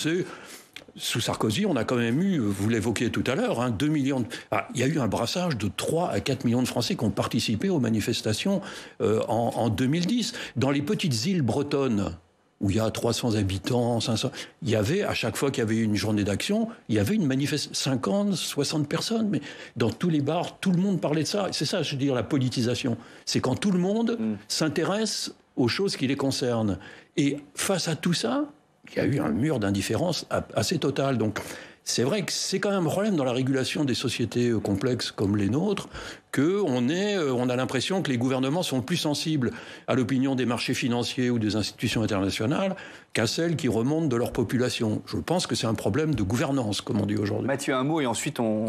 Sous Sarkozy, on a quand même eu, vous l'évoquiez tout à l'heure, 2 millions... il y a eu un brassage de 3 à 4 millions de Français qui ont participé aux manifestations en 2010. Dans les petites îles bretonnes, où il y a 300 habitants, 500... Il y avait, à chaque fois qu'il y avait une journée d'action, il y avait une manifestation, 50, 60 personnes. Mais dans tous les bars, tout le monde parlait de ça. C'est ça, je veux dire, la politisation. C'est quand tout le monde s'intéresse aux choses qui les concernent. Et face à tout ça, il y a eu un mur d'indifférence assez total. Donc, c'est vrai que c'est quand même un problème dans la régulation des sociétés complexes comme les nôtres, qu'on a l'impression que les gouvernements sont plus sensibles à l'opinion des marchés financiers ou des institutions internationales qu'à celles qui remontent de leur population. Je pense que c'est un problème de gouvernance, comme on dit aujourd'hui. Mathieu, un mot et ensuite on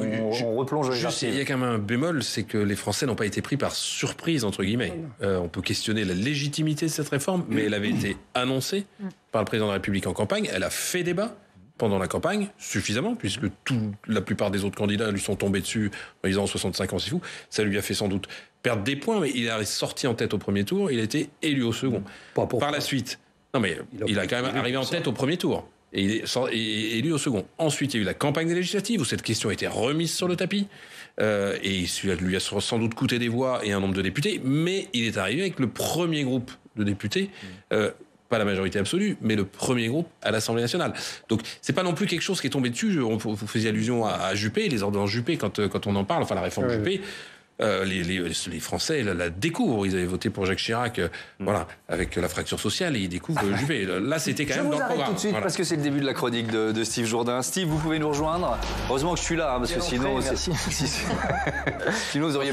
replonge. Il y a quand même un bémol, c'est que les Français n'ont pas été pris par surprise, entre guillemets. On peut questionner la légitimité de cette réforme, mais elle avait été annoncée par le président de la République en campagne. Elle a fait débat pendant la campagne, suffisamment, puisque la plupart des autres candidats lui sont tombés dessus en disant 65 ans, c'est fou. Ça lui a fait sans doute perdre des points, mais il est sorti en tête au premier tour, il a été élu au second. Par la suite, non mais il a quand même arrivé en tête au premier tour. Et il est élu au second. Ensuite, il y a eu la campagne des législatives où cette question a été remise sur le tapis. Et ça lui a sans doute coûté des voix et un nombre de députés. Mais il est arrivé avec le premier groupe de députés. Pas la majorité absolue, mais le premier groupe à l'Assemblée nationale. Donc, c'est pas non plus quelque chose qui est tombé dessus. Vous faisiez allusion à Juppé, les ordonnances Juppé, quand on en parle, enfin la réforme Juppé. Les Français la découvrent. Ils avaient voté pour Jacques Chirac, voilà, avec la fracture sociale, et ils découvrent Juppé. Là, c'était quand même dans le programme. Tout de suite, parce que c'est le début de la chronique de Steve Jourdain. Steve, vous pouvez nous rejoindre. Heureusement que je suis là, parce que sinon, sinon vous n'auriez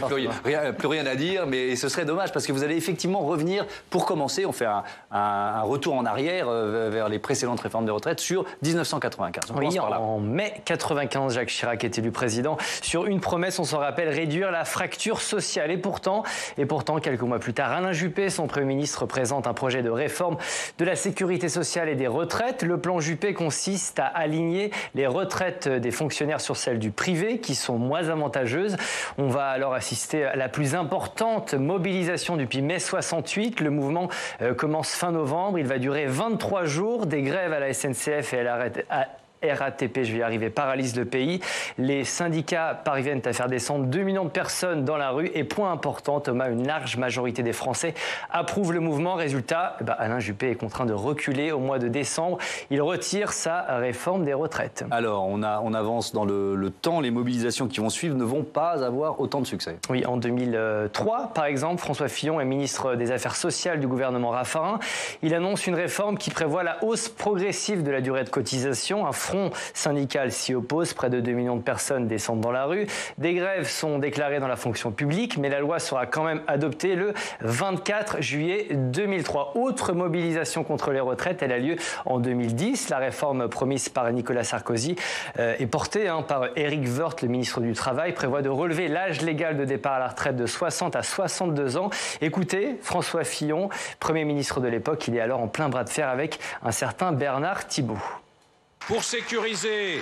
plus rien à dire. Mais ce serait dommage, parce que vous allez effectivement revenir. Pour commencer, on fait un retour en arrière vers les précédentes réformes des retraites sur 1995. Oui, en mai 95, Jacques Chirac est élu président sur une promesse, on s'en rappelle, réduire la fracture sociale. Et pourtant, quelques mois plus tard, Alain Juppé, son Premier ministre, présente un projet de réforme de la sécurité sociale et des retraites. Le plan Juppé consiste à aligner les retraites des fonctionnaires sur celles du privé, qui sont moins avantageuses. On va alors assister à la plus importante mobilisation depuis mai 68. Le mouvement commence fin novembre. Il va durer 23 jours. Des grèves à la SNCF et à la RATP, je vais y arriver, paralyse le pays. Les syndicats parviennent à faire descendre 2 millions de personnes dans la rue. Et point important, Thomas, une large majorité des Français approuvent le mouvement. Résultat, Alain Juppé est contraint de reculer au mois de décembre. Il retire sa réforme des retraites. Alors, on avance dans le temps. Les mobilisations qui vont suivre ne vont pas avoir autant de succès. Oui, en 2003, par exemple, François Fillon est ministre des Affaires sociales du gouvernement Raffarin. Il annonce une réforme qui prévoit la hausse progressive de la durée de cotisation. Un front syndical s'y oppose. Près de 2 millions de personnes descendent dans la rue. Des grèves sont déclarées dans la fonction publique, mais la loi sera quand même adoptée le 24 juillet 2003. Autre mobilisation contre les retraites, elle a lieu en 2010. La réforme promise par Nicolas Sarkozy est portée par Éric Woerth, le ministre du Travail, prévoit de relever l'âge légal de départ à la retraite de 60 à 62 ans. Écoutez, François Fillon, Premier ministre de l'époque, il est alors en plein bras de fer avec un certain Bernard Thibault. Pour sécuriser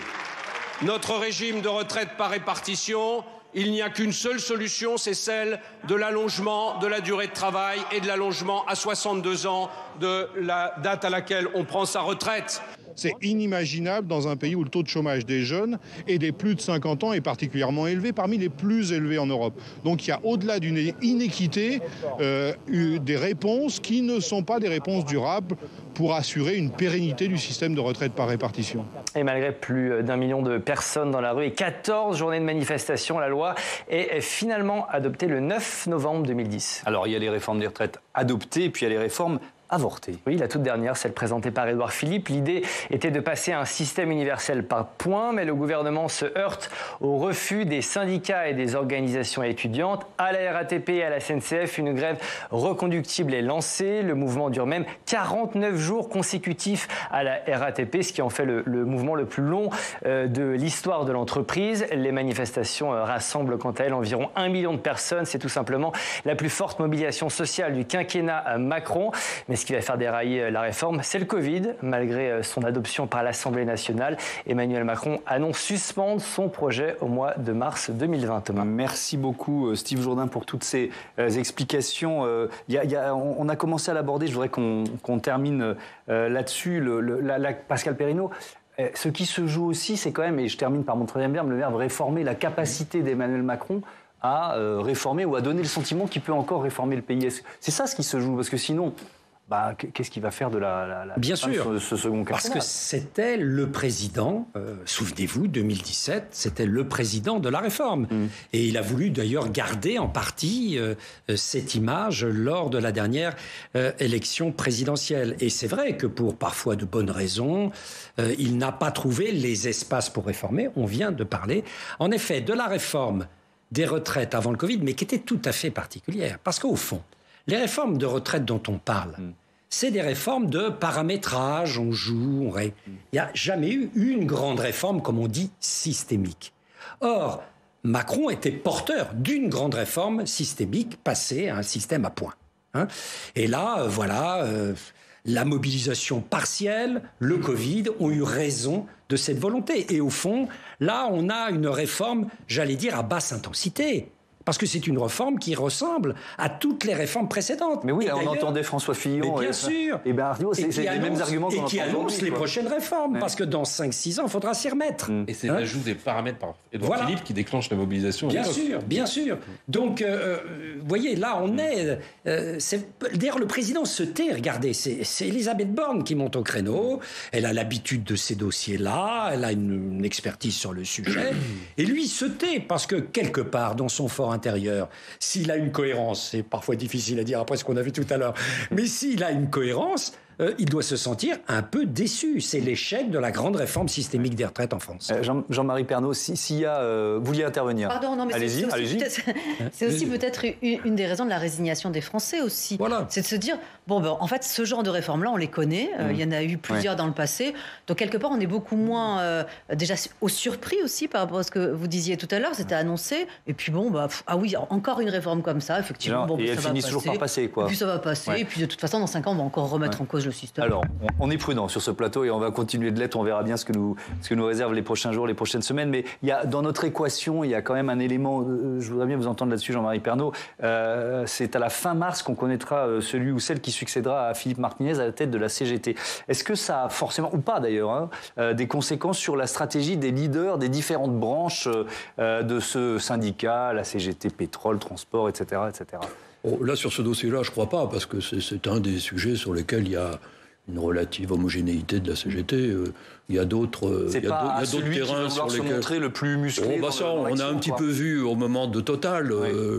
notre régime de retraite par répartition, il n'y a qu'une seule solution, c'est celle de l'allongement de la durée de travail et de l'allongement à 62 ans de la date à laquelle on prend sa retraite. C'est inimaginable dans un pays où le taux de chômage des jeunes et des plus de 50 ans est particulièrement élevé, parmi les plus élevés en Europe. Donc il y a au-delà d'une inéquité des réponses qui ne sont pas des réponses durables pour assurer une pérennité du système de retraite par répartition. Et malgré plus d'1 million de personnes dans la rue et 14 journées de manifestation, la loi est finalement adoptée le 9 novembre 2010. Alors il y a les réformes des retraites adoptées et puis il y a les réformes avortée. Oui, la toute dernière, celle présentée par Édouard Philippe. L'idée était de passer à un système universel par points, mais le gouvernement se heurte au refus des syndicats et des organisations étudiantes. À la RATP et à la SNCF, une grève reconductible est lancée. Le mouvement dure même 49 jours consécutifs à la RATP, ce qui en fait le mouvement le plus long de l'histoire de l'entreprise. Les manifestations rassemblent quant à elles environ 1 million de personnes. C'est tout simplement la plus forte mobilisation sociale du quinquennat Macron. Mais ce qui va faire dérailler la réforme, c'est le Covid. Malgré son adoption par l'Assemblée nationale, Emmanuel Macron annonce suspendre son projet au mois de mars 2020. Thomas. Merci beaucoup Steve Jourdain pour toutes ces explications. On a commencé à l'aborder, je voudrais qu'on termine là-dessus. Pascal Perrineau, ce qui se joue aussi, c'est quand même, et je termine par mon troisième verbe, le verbe réformer, la capacité d'Emmanuel Macron à réformer ou à donner le sentiment qu'il peut encore réformer le pays. C'est ça ce qui se joue, parce que sinon... qu'est-ce qu'il va faire de Bien sûr, ce second quinquennat? Parce que c'était le président, souvenez-vous, 2017, c'était le président de la réforme. Et il a voulu d'ailleurs garder en partie cette image lors de la dernière élection présidentielle. Et c'est vrai que pour parfois de bonnes raisons, il n'a pas trouvé les espaces pour réformer. On vient de parler, en effet, de la réforme des retraites avant le Covid, mais qui était tout à fait particulière. Parce qu'au fond, les réformes de retraite dont on parle, c'est des réformes de paramétrage, on joue, il n'y a jamais eu une grande réforme, comme on dit, systémique. Or, Macron était porteur d'une grande réforme systémique passée à un système à points. Et là, la mobilisation partielle, le Covid ont eu raison de cette volonté. Et au fond, là, on a une réforme, j'allais dire, à basse intensité. Parce que c'est une réforme qui ressemble à toutes les réformes précédentes. Mais oui, on entendait François Fillon. Mais bien sûr. Et Bernard, c'est les mêmes arguments qu'on entend. Et qui annonce les prochaines réformes. Parce que dans 5-6 ans, il faudra s'y remettre. Et c'est l'ajout des paramètres par Édouard Philippe qui déclenche la mobilisation. Bien sûr, bien sûr. Donc, vous voyez, là, on est... D'ailleurs, le président se tait, regardez, c'est Elisabeth Borne qui monte au créneau. Elle a l'habitude de ces dossiers-là. Elle a une expertise sur le sujet. Et lui, il se tait parce que, quelque part, dans son fort intérieur, s'il a une cohérence, c'est parfois difficile à dire après ce qu'on a vu tout à l'heure, mais s'il a une cohérence, il doit se sentir un peu déçu. C'est l'échec de la grande réforme systémique des retraites en France. Jean-Marie Pernaut, s'il y a... vous vouliez intervenir? Pardon, non, mais allez-y. C'est aussi peut-être une des raisons de la résignation des Français aussi. Voilà. C'est de se dire, en fait, ce genre de réformes-là, on les connaît. Il y en a eu plusieurs dans le passé. Donc, quelque part, on est beaucoup moins déjà au surpris aussi par rapport à ce que vous disiez tout à l'heure. C'était annoncé. Et puis encore une réforme comme ça, effectivement. Et elle finit toujours par passer, quoi. Et puis ça va passer. Et puis de toute façon, dans 5 ans, on va encore remettre en cause le système. Alors, on est prudent sur ce plateau et on va continuer de l'être. On verra bien ce que nous réservent les prochains jours, les prochaines semaines. Mais dans notre équation, il y a quand même un élément. Je voudrais bien vous entendre là-dessus, Jean-Marie Pernaut. C'est à la fin mars qu'on connaîtra celui ou celle qui succédera à Philippe Martinez à la tête de la CGT. Est-ce que ça a forcément, ou pas d'ailleurs, des conséquences sur la stratégie des leaders des différentes branches de ce syndicat, la CGT, pétrole, transport, etc., etc. Là, sur ce dossier-là, je ne crois pas, parce que c'est un des sujets sur lesquels il y a une relative homogénéité de la CGT. Il y a d'autres terrains sur lesquels... se montrer le plus musclé. On a un petit peu vu au moment de Total.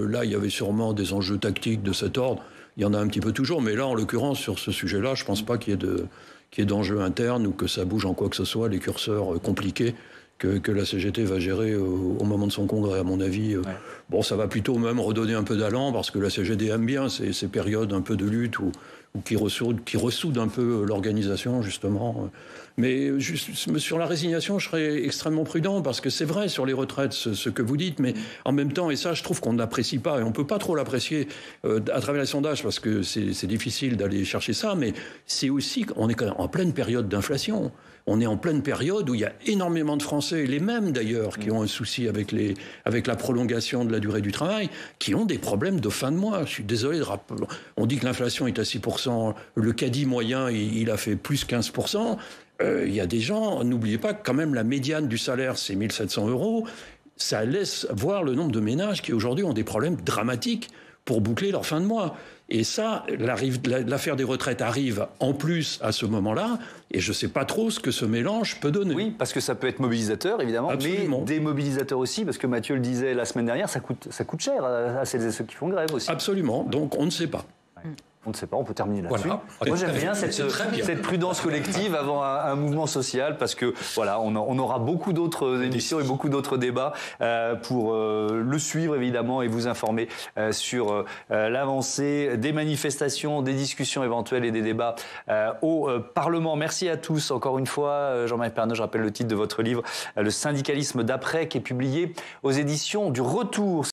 Là, il y avait sûrement des enjeux tactiques de cet ordre. Il y en a un petit peu toujours. Mais là, en l'occurrence, sur ce sujet-là, je ne pense pas qu'il y ait d'enjeux internes ou que ça bouge en quoi que ce soit, les curseurs compliqués que la CGT va gérer au moment de son congrès, à mon avis. Ça va plutôt même redonner un peu d'allant, parce que la CGT aime bien ces périodes un peu de lutte ou qui ressoudent un peu l'organisation, justement. Mais sur la résignation, je serais extrêmement prudent, parce que c'est vrai sur les retraites, ce que vous dites, mais en même temps, et ça, je trouve qu'on n'apprécie pas, et on ne peut pas trop l'apprécier à travers les sondages, parce que c'est difficile d'aller chercher ça, mais c'est aussi qu'on est quand même en pleine période d'inflation. On est en pleine période où il y a énormément de Français, les mêmes d'ailleurs, qui ont un souci avec la prolongation de la durée du travail, qui ont des problèmes de fin de mois. Je suis désolé de rappeler. On dit que l'inflation est à 6%, le caddie moyen, il a fait plus 15%. Il y a des gens, n'oubliez pas que quand même la médiane du salaire, c'est 1 700 €. Ça laisse voir le nombre de ménages qui aujourd'hui ont des problèmes dramatiques pour boucler leur fin de mois. Et ça, l'affaire des retraites arrive en plus à ce moment-là, et je ne sais pas trop ce que ce mélange peut donner. Oui, parce que ça peut être mobilisateur, évidemment, Absolument. Mais démobilisateur aussi, parce que Mathieu le disait la semaine dernière, ça coûte cher à celles et ceux qui font grève aussi. Absolument, donc on ne sait pas. On ne sait pas, on peut terminer là-dessus. Voilà. Moi, j'aime bien cette prudence collective avant un mouvement social, parce que voilà, on aura beaucoup d'autres émissions et beaucoup d'autres débats pour le suivre évidemment et vous informer sur l'avancée des manifestations, des discussions éventuelles et des débats au Parlement. Merci à tous encore une fois. Jean-Marie Pernaut, je rappelle le titre de votre livre, Le syndicalisme d'après, qui est publié aux éditions du Retour.